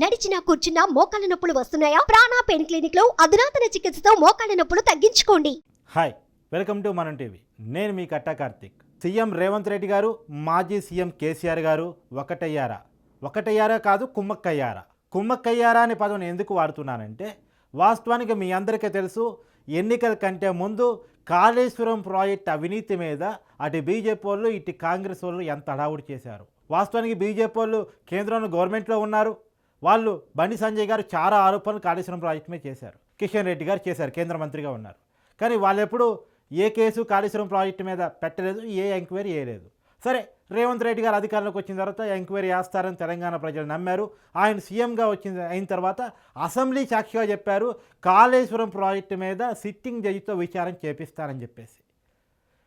నడిచినా కూర్చున్నా మోకాళ్ళ నొప్పులు వస్తున్నాయా? ప్రాణ పెయిన్ క్లినిక్ లో అధునాతన చికిత్సతో మోకాళ్ళ నొప్పులు తగ్గించుకోండి. హాయ్, వెల్కమ్ టు మనం టీవీ. నేను మీ కట్టా కార్తిక్. సీఎం రేవంత్ రెడ్డి గారు, మాజీ సీఎం కేసీఆర్ గారు ఒకటయ్యారా కాదు, కుమ్మక్కయ్యారా అనే పదం ఎందుకు వాడుతున్నానంటే, వాస్తవానికి మీ అందరికీ తెలుసు, ఎన్నికల కంటే ముందు కాళేశ్వరం ప్రాజెక్ట్ అవినీతి మీద అటు బీజేపీ వాళ్ళు ఇటు కాంగ్రెస్ వాళ్ళు ఎంత హడావుడి చేశారు. వాస్తవానికి బీజేపీ వాళ్ళు కేంద్రంలో గవర్నమెంట్లో ఉన్నారు. వాళ్ళు బండి సంజయ్ గారు చాలా ఆరోపణలు కాళేశ్వరం ప్రాజెక్టు మీద చేశారు. కిషన్ రెడ్డి గారు చేశారు, కేంద్ర మంత్రిగా ఉన్నారు. కానీ వాళ్ళు ఎప్పుడు ఏ కేసు కాళేశ్వరం ప్రాజెక్టు మీద పెట్టలేదు, ఏ ఎంక్వైరీ చేయలేదు. సరే, రేవంత్ రెడ్డి గారు అధికారంలోకి వచ్చిన తర్వాత ఎంక్వైరీ చేస్తారని తెలంగాణ ప్రజలు నమ్మారు. ఆయన సీఎంగా అయిన తర్వాత అసెంబ్లీ సాక్షిగా చెప్పారు, కాళేశ్వరం ప్రాజెక్టు మీద సిట్టింగ్ జడ్జితో విచారణ చేపిస్తారని చెప్పేసి.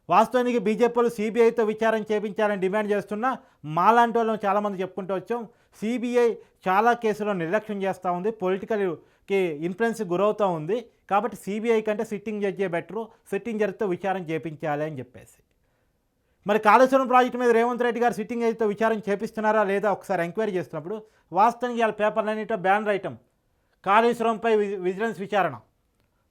వాస్తవానికి బీజేపీలు సిబిఐతో విచారణ చేయించాలని డిమాండ్ చేస్తున్నా మాలాంటి వాళ్ళం చాలామంది చెప్పుకుంటూ వచ్చాం. సిబిఐ చాలా కేసుల్లో నిర్లక్ష్యం చేస్తూ ఉంది, పొలిటికల్కి ఇన్ఫ్లుయెన్స్ గురవుతూ ఉంది. కాబట్టి సిబిఐ కంటే సిట్టింగ్ జడ్జే బెటరు, సిట్టింగ్ జడ్జితో విచారణ చేయించాలి అని చెప్పేసి. మరి కాళేశ్వరం ప్రాజెక్టు మీద రేవంత్ రెడ్డి గారు సిట్టింగ్ జడ్జితో విచారణ చేపిస్తున్నారా లేదా ఒకసారి ఎంక్వైరీ చేస్తున్నప్పుడు వాస్తవానికి వాళ్ళ పేపర్లన్నింటిలో బ్యానర్ ఐటమ్ కాళేశ్వరంపై విజిలెన్స్ విచారణ,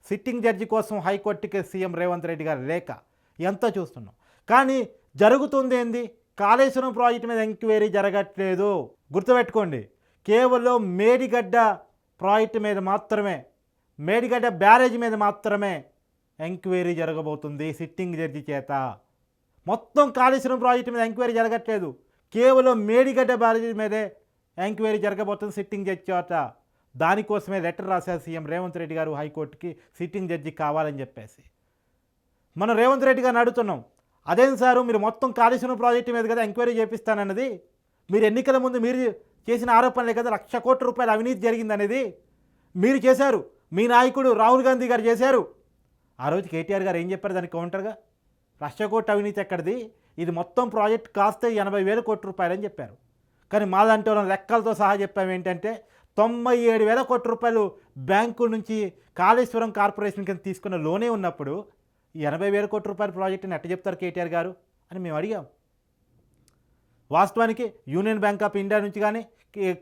సిట్టింగ్ జడ్జి కోసం హైకోర్టుకి సీఎం రేవంత్ రెడ్డి గారు లేఖ ఎంత చూస్తున్నాం. కానీ జరుగుతుంది ఏంది? కాళేశ్వరం ప్రాజెక్టు మీద ఎంక్వైరీ జరగట్లేదు. గుర్తుపెట్టుకోండి, కేవలం మేడిగడ్డ ప్రాజెక్టు మీద మాత్రమే, మేడిగడ్డ బ్యారేజ్ మీద మాత్రమే ఎంక్వైరీ జరగబోతుంది సిట్టింగ్ జడ్జి చేత. మొత్తం కాళేశ్వరం ప్రాజెక్టు మీద ఎంక్వైరీ జరగట్లేదు, కేవలం మేడిగడ్డ బ్యారేజ్ మీదే ఎంక్వైరీ జరగబోతుంది సిట్టింగ్ జడ్జి చేత. దానికోసమే లెటర్ రాశారు సీఎం రేవంత్ రెడ్డి గారు హైకోర్టుకి, సిట్టింగ్ జడ్జి కావాలని చెప్పేసి. మనం రేవంత్ రెడ్డి గారిని అడుగుతున్నాం, అదేం సారు మీరు మొత్తం కాళేశ్వరం ప్రాజెక్టు మీద కదా ఎంక్వైరీ చేపిస్తానన్నది, మీరు ఎన్నికల ముందు మీరు చేసిన ఆరోపణలే కదా 1,00,000 కోట్ల రూపాయల అవినీతి జరిగిందనేది మీరు చేశారు, మీ నాయకుడు రాహుల్ గాంధీ గారు చేశారు. ఆ రోజు కేటీఆర్ గారు ఏం చెప్పారు దానికి కౌంటర్గా? 1,00,000 కోట్ల అవినీతి ఎక్కడిది, ఇది మొత్తం ప్రాజెక్ట్ కాస్తే 80,000 కోట్ల రూపాయలు అని చెప్పారు. కానీ మాలాంటి వాళ్ళ లెక్కలతో సహా చెప్పాము ఏంటంటే 97,000 కోట్ల రూపాయలు బ్యాంకు నుంచి కాళేశ్వరం కార్పొరేషన్ కింద తీసుకున్న లోనే ఉన్నప్పుడు ఈ 80,000 కోట్ల రూపాయల ప్రాజెక్టుని ఎట్ట చెప్తారు కేటీఆర్ గారు అని మేము అడిగాం. వాస్తవానికి యూనియన్ బ్యాంక్ ఆఫ్ ఇండియా నుంచి కానీ,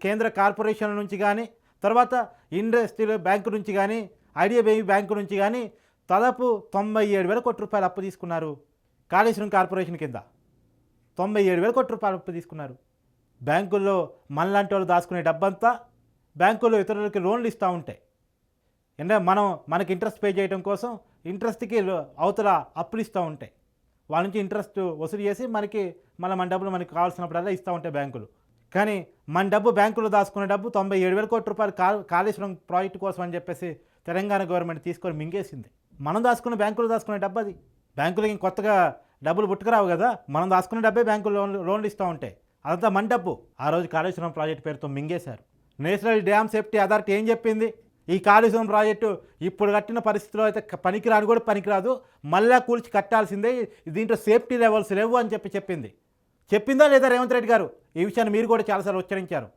కేంద్ర కార్పొరేషన్ల నుంచి కానీ, తర్వాత ఇండస్ట్రియల్ బ్యాంకు నుంచి కానీ, ఐడిబిఐ బ్యాంకు నుంచి కానీ దాదాపు 97,000 కోట్ల రూపాయలు అప్పు తీసుకున్నారు. కాళేశ్వరం కార్పొరేషన్ కింద 97,000 కోట్ల రూపాయలు అప్పు తీసుకున్నారు. బ్యాంకుల్లో మనలాంటి వాళ్ళు దాచుకునే డబ్బంతా బ్యాంకుల్లో ఇతరులకి లోన్లు ఇస్తూ ఉంటాయి. మనకి ఇంట్రెస్ట్ పే చేయడం కోసం ఇంట్రెస్ట్కి అవతల అప్పులు ఇస్తూ ఉంటాయి. వాళ్ళ నుంచి ఇంట్రెస్ట్ వసూలు చేసి మన డబ్బులు మనకి కావాల్సినప్పుడల్లా ఇస్తూ ఉంటాయి బ్యాంకులు. కానీ మన డబ్బు బ్యాంకులో దాచుకునే డబ్బు 97,000 కోట్ల రూపాయలు కాళేశ్వరం ప్రాజెక్టు కోసం అని చెప్పేసి తెలంగాణ గవర్నమెంట్ తీసుకొని మింగేసింది. మనం దాచుకున్న బ్యాంకులో దాచుకునే డబ్బు అది. బ్యాంకులకి కొత్తగా డబ్బులు పుట్టుకురావు కదా, మనం దాచుకునే డబ్బే బ్యాంకులు లోన్లు ఇస్తూ ఉంటాయి. అదంతా మన డబ్బు. ఆ రోజు కాళేశ్వరం ప్రాజెక్టు పేరుతో మింగేశారు. నేషనల్ డ్యామ్ సేఫ్టీ అథారిటీ ఏం చెప్పింది? ఈ కాళేశ్వరం ప్రాజెక్టు ఇప్పుడు కట్టిన పరిస్థితిలో అయితే పనికిరాని కూడా పనికిరాదు, మళ్ళా కూల్చి కట్టాల్సిందే, దీంట్లో సేఫ్టీ లెవెల్స్ లేవు అని చెప్పిందా లేదా రేవంత్ రెడ్డి గారు? ఈ విషయాన్ని మీరు కూడా చాలాసార్లు ఉచ్చరించారు.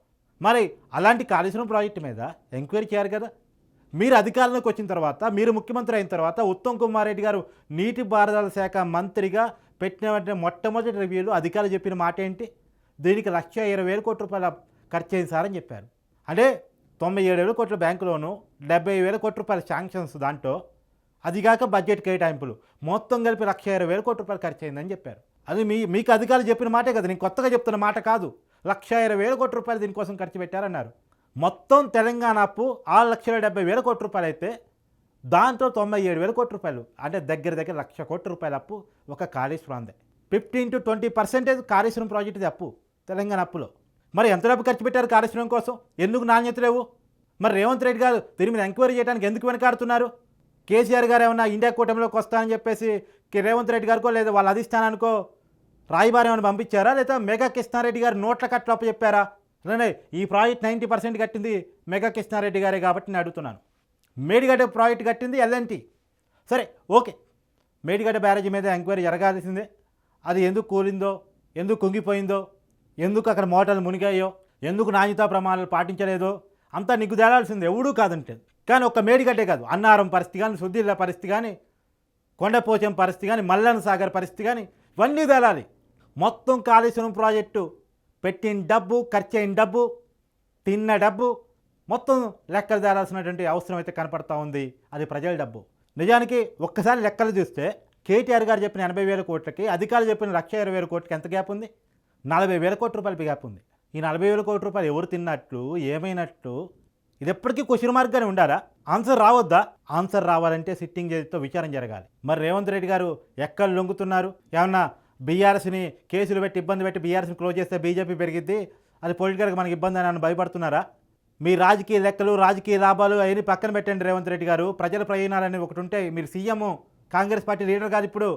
మరి అలాంటి కాళేశ్వరం ప్రాజెక్టు మీద ఎంక్వైరీ చేయాలి కదా. మీరు అధికారంలోకి వచ్చిన తర్వాత, మీరు ముఖ్యమంత్రి అయిన తర్వాత ఉత్తమ్ కుమార్ రెడ్డి గారు నీటిపారుదల శాఖ మంత్రిగా పెట్టిన మొట్టమొదటి రివ్యూలో అధికారులు చెప్పిన మాట ఏంటి? దీనికి 1,20,000 కోట్ల రూపాయల ఖర్చు అయింది సార్ అని చెప్పారు. అంటే 97,000 కోట్ల బ్యాంకు లోను, 70,000 కోట్ల రూపాయల శాంక్షన్స్, దాంట్లో అదిగాక బడ్జెట్ కేటాయింపులు మొత్తం కలిపి 1,20,000 కోట్ల రూపాయలు ఖర్చు అయిందని చెప్పారు. అది మీకు అధికారులు చెప్పిన మాటే కదా, నేను కొత్తగా చెప్తున్న మాట కాదు. 1,20,000 కోట్ల రూపాయలు దీనికోసం ఖర్చు పెట్టారన్నారు. మొత్తం తెలంగాణ అప్పు 6,70,000 కోట్ల రూపాయలు అయితే దాంట్లో 97,000 కోట్ల రూపాయలు, అంటే దగ్గర 1,00,000 కోట్ల రూపాయల అప్పు ఒక కాళేశ్వరందే. 15 to 20% కాళేశ్వరం ప్రాజెక్టుది అప్పు తెలంగాణ అప్పులో. మరి ఎంత డబ్బు ఖర్చు పెట్టారు కాళేశ్వరం కోసం? ఎందుకు నాణ్యత లేవు? మరి రేవంత్ రెడ్డి గారు దీని మీద ఎంక్వైరీ చేయడానికి ఎందుకు వెనకాడుతున్నారు? కేసీఆర్ గారు ఏమన్నా ఇండియా కూటమిలోకి వస్తానని చెప్పేసి రేవంత్ రెడ్డి గారికో లేదా వాళ్ళ అధిష్టానానికో రాయబారం ఏమైనా పంపించారా, లేదా మెగా కృష్ణారెడ్డి గారు నోట్ల కట్టలు అప్పు చెప్పారా? ఈ ప్రాజెక్ట్ 90% కట్టింది మెగా కృష్ణారెడ్డి గారే కాబట్టి నేను అడుగుతున్నాను. మేడిగడ్డ ప్రాజెక్ట్ కట్టింది ఎల్ఎన్టీ. సరే, ఓకే, మేడిగడ్డ బ్యారేజీ మీద ఎంక్వైరీ జరగాల్సిందే. అది ఎందుకు కూలిందో, ఎందుకు కుంగిపోయిందో, ఎందుకు అక్కడ మోటార్లు మునిగాయో, ఎందుకు నాణ్యతా ప్రమాణాలు పాటించలేదో అంతా నీకు తేలాల్సింది, ఎవడూ కాదంటే. కానీ ఒక్క మేడిగడ్డే కాదు, అన్నారం పరిస్థితి కానీ, సుద్దిల్ల పరిస్థితి కానీ, కొండపోచం పరిస్థితి కానీ, మల్లన్న సాగర్ పరిస్థితి కానీ ఇవన్నీ తేలాలి. మొత్తం కాళేశ్వరం ప్రాజెక్టు పెట్టిన డబ్బు, ఖర్చు అయిన డబ్బు, తిన్న డబ్బు మొత్తం లెక్కలు తేలాల్సినటువంటి అవసరం అయితే కనపడతా ఉంది. అది ప్రజల డబ్బు. నిజానికి ఒక్కసారి లెక్కలు చూస్తే కేటీఆర్ గారు చెప్పిన 80,000 కోట్లకి అధికారులు చెప్పిన 1,20,000 కోట్లకి ఎంత గ్యాప్ ఉంది? 40,000 కోట్ల రూపాయలకి గ్యాప్ ఉంది. ఈ 40,000 కోట్ల రూపాయలు ఎవరు తిన్నట్లు, ఏమైనట్లు? ఇది ఎప్పటికీ క్వశ్చన్ మార్క్గానే ఉండాలా? ఆన్సర్ రావద్దా? ఆన్సర్ రావాలంటే సిట్టింగ్ జడ్జితో విచారణ జరగాలి. మరి రేవంత్ రెడ్డి గారు ఎక్కడ లొంగుతున్నారు? ఏమన్నా బీఆర్ఎస్ని కేసులు పెట్టి ఇబ్బంది పెట్టి బీఆర్ఎస్ని క్లోజ్ చేస్తే బీజేపీ పెరిగిద్ది, అది పొలిటికల్గా మనకి ఇబ్బంది అని భయపడుతున్నారా? మీ రాజకీయ లెక్కలు, రాజకీయ లాభాలు అవన్నీ పక్కన పెట్టండి రేవంత్ రెడ్డి గారు. ప్రజల ప్రయోజనాలు ఒకటి ఉంటే మీరు సీఎం, కాంగ్రెస్ పార్టీ లీడర్ కాదు. ఇప్పుడు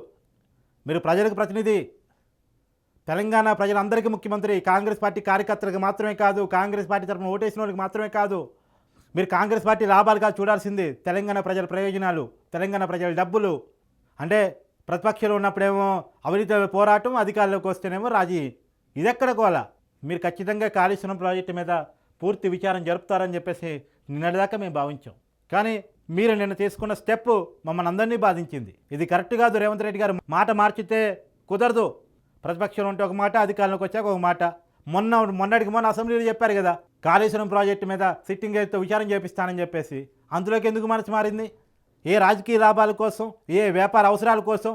మీరు ప్రజలకు ప్రతినిధి. తెలంగాణ ప్రజలందరికీ ముఖ్యమంత్రి. కాంగ్రెస్ పార్టీ కార్యకర్తలకు మాత్రమే కాదు, కాంగ్రెస్ పార్టీ తరఫున ఓటేసిన వాళ్ళకి మాత్రమే కాదు. మీరు కాంగ్రెస్ పార్టీ లాభాలు కాదు చూడాల్సింది, తెలంగాణ ప్రజల ప్రయోజనాలు, తెలంగాణ ప్రజల డబ్బులు. అంటే ప్రతిపక్షంలో ఉన్నప్పుడేమో అవినీతి పోరాటం, అధికారంలోకి వస్తేనేమో రాజీ. ఇదెక్కడ కోలా? మీరు ఖచ్చితంగా కాళేశ్వరం ప్రాజెక్టు మీద పూర్తి విచారం జరుపుతారని చెప్పేసి నిన్నటిదాకా మేము భావించాం. కానీ మీరు నిన్న తీసుకున్న స్టెప్ మమ్మల్ని అందరినీ బాధించింది. ఇది కరెక్ట్ కాదు. రేవంత్ రెడ్డి గారు మాట మార్చితే కుదరదు. ప్రతిపక్షంలో ఉంటే ఒక మాట, అధికారంలోకి వచ్చాక ఒక మాట. మొన్నటికి మొన్న అసెంబ్లీలో చెప్పారు కదా, కాళేశ్వరం ప్రాజెక్టు మీద సిట్టింగ్ జడ్జితో విచారం చేపిస్తానని చెప్పేసి. అందులోకి ఎందుకు మనసు మారింది? ఏ రాజకీయ లాభాల కోసం, ఏ వ్యాపార అవసరాల కోసం?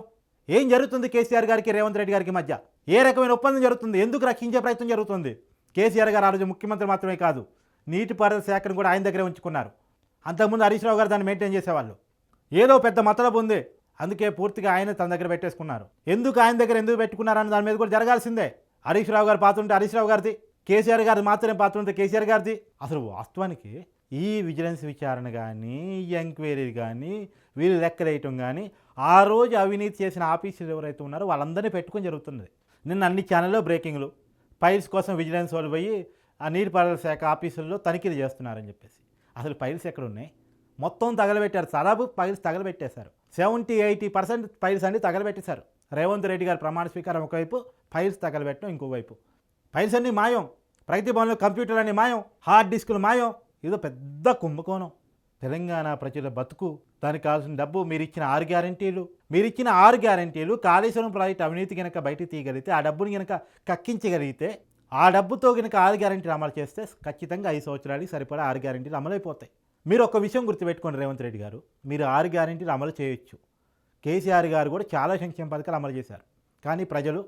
ఏం జరుగుతుంది కేసీఆర్ గారికి రేవంత్ రెడ్డి గారికి మధ్య? ఏ రకమైన ఒప్పందం జరుగుతుంది? ఎందుకు రక్షించే ప్రయత్నం జరుగుతుంది? కేసీఆర్ గారు ఆ రోజు ముఖ్యమంత్రి మాత్రమే కాదు, నీటిపారుదల శాఖను కూడా ఆయన దగ్గరే ఉంచుకున్నారు. అంతకుముందు హరీష్ రావు గారు దాన్ని మెయింటైన్ చేసేవాళ్ళు. ఏదో పెద్ద మతలబు ఉంది, అందుకే పూర్తిగా ఆయన తన దగ్గర పెట్టేసుకున్నారు. ఎందుకు ఆయన దగ్గర ఎందుకు పెట్టుకున్నారని దాని మీద కూడా జరగాల్సిందే. హరీష్ రావు గారు పాత్ర ఉంటే హరీష్ రావు గారిది, కేసీఆర్ గారు మాత్రమే పాత్ర ఉంటే కేసీఆర్ గారిది. అసలు వాస్తవానికి ఈ విజిలెన్స్ విచారణ కానీ, ఈ ఎంక్వైరీ కానీ, వీళ్ళు లెక్కలేయటం కానీ, ఆ రోజు అవినీతి చేసిన ఆఫీసులు ఎవరైతే ఉన్నారో వాళ్ళందరినీ పెట్టుకొని జరుగుతున్నది. నిన్న అన్ని ఛానల్లో బ్రేకింగ్లు, ఫైల్స్ కోసం విజిలెన్స్ వాళ్ళు పోయి ఆ నీటిపారుదల శాఖ ఆఫీసుల్లో తనిఖీలు చేస్తున్నారని చెప్పేసి. అసలు ఫైల్స్ ఎక్కడ ఉన్నాయి? మొత్తం తగలబెట్టారు. సదాపు ఫైల్స్ తగలబెట్టేశారు. 70-80% ఫైల్స్ అన్ని తగలబెట్టేశారు. రేవంత్ రెడ్డి గారు ప్రమాణ స్వీకారం ఒకవైపు, ఫైల్స్ తగలబెట్టడం ఇంకోవైపు. ఫైల్స్ అన్నీ మాయం, ప్రగతి భవన్లో కంప్యూటర్లు అన్నీ మాయం, హార్డ్ డిస్కులు మాయం. ఇదో పెద్ద కుంభకోణం. తెలంగాణ ప్రజల బతుకు, దానికి కావాల్సిన డబ్బు, మీరిచ్చిన 6 గ్యారెంటీలు కాళేశ్వరం ప్రాజెక్టు అవినీతి కనుక బయటికి తీయగలిగితే, ఆ డబ్బుని కనుక కక్కించగలిగితే, ఆ డబ్బుతో కనుక 6 గ్యారెంటీలు అమలు చేస్తే ఖచ్చితంగా 5 సంవత్సరాలకి సరిపడా 6 గ్యారెంటీలు అమలైపోతాయి. మీరు ఒక విషయం గుర్తుపెట్టుకోండి రేవంత్ రెడ్డి గారు, మీరు 6 గ్యారెంటీలు అమలు చేయొచ్చు. కేసీఆర్ గారు కూడా చాలా సంక్షేమ పథకాలు అమలు చేశారు. కానీ ప్రజలు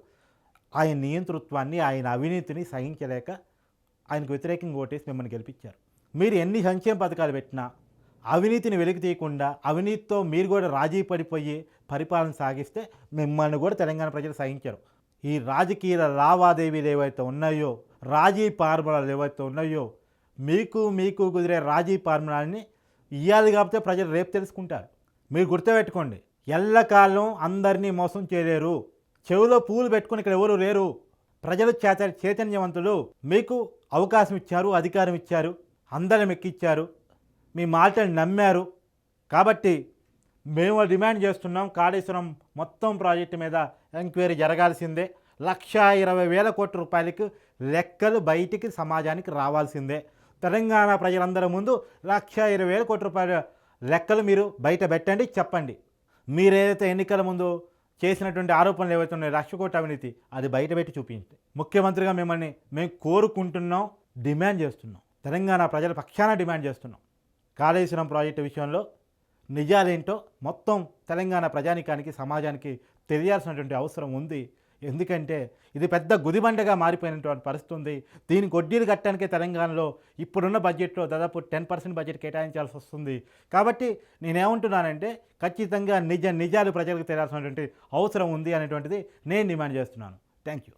ఆయన నియంతృత్వాన్ని, ఆయన అవినీతిని సహించలేక ఆయనకు వ్యతిరేకంగా ఓటేసి మిమ్మల్ని గెలిపించారు. మీరు ఎన్ని సంక్షేమ పథకాలు పెట్టినా అవినీతిని వెలికి తీయకుండా, అవినీతితో మీరు కూడా రాజీ పడిపోయి పరిపాలన సాగిస్తే మిమ్మల్ని కూడా తెలంగాణ ప్రజలు సహించారు. ఈ రాజకీయ లావాదేవీలు ఏవైతే ఉన్నాయో, రాజీ ఫార్ములాలు ఏవైతే ఉన్నాయో, మీకు కుదిరే రాజీ ఫార్ములాని ఇవ్వాలి కాబట్టి ప్రజలు రేపు తెలుసుకుంటారు. మీరు గుర్తుపెట్టుకోండి, ఎల్లకాలం అందరినీ మోసం చేయలేరు. చెవిలో పూలు పెట్టుకుని ఇక్కడ ఎవరు లేరు. ప్రజలు చైతన్యవంతులు. మీకు అవకాశం ఇచ్చారు, అధికారం ఇచ్చారు, అందరం ఎక్కిచ్చారు, మీ మాటలు నమ్మారు. కాబట్టి మేము డిమాండ్ చేస్తున్నాం, కాళేశ్వరం మొత్తం ప్రాజెక్టు మీద ఎంక్వైరీ జరగాల్సిందే. 1,20,000 కోట్ల రూపాయలకు లెక్కలు బయటికి సమాజానికి రావాల్సిందే. తెలంగాణ ప్రజలందరి ముందు 1,20,000 కోట్ల రూపాయల లెక్కలు మీరు బయట పెట్టండి, చెప్పండి. మీరేదైతే ఎన్నికల ముందు చేసినటువంటి ఆరోపణలు ఏవైతే ఉన్నాయో, 1,00,000 కోట్ల అవినీతి, అది బయట పెట్టి చూపించండి. ముఖ్యమంత్రిగా మిమ్మల్ని మేము కోరుకుంటున్నాం, డిమాండ్ చేస్తున్నాం. తెలంగాణ ప్రజల పక్షాన డిమాండ్ చేస్తున్నాం. కాళేశ్వరం ప్రాజెక్టు విషయంలో నిజాలేంటో మొత్తం తెలంగాణ ప్రజానికానికి, సమాజానికి తెలియాల్సినటువంటి అవసరం ఉంది. ఎందుకంటే ఇది పెద్ద గుదిబండగా మారిపోయినటువంటి పరిస్థితి ఉంది. దీనికి వడ్డీలు కట్టడానికే తెలంగాణలో ఇప్పుడున్న బడ్జెట్లో దాదాపు 10% బడ్జెట్ కేటాయించాల్సి వస్తుంది. కాబట్టి నేనేమంటున్నానంటే ఖచ్చితంగా నిజాలు ప్రజలకు తెలియాల్సినటువంటి అవసరం ఉంది అనేటువంటిది నేను డిమాండ్ చేస్తున్నాను. Thank you.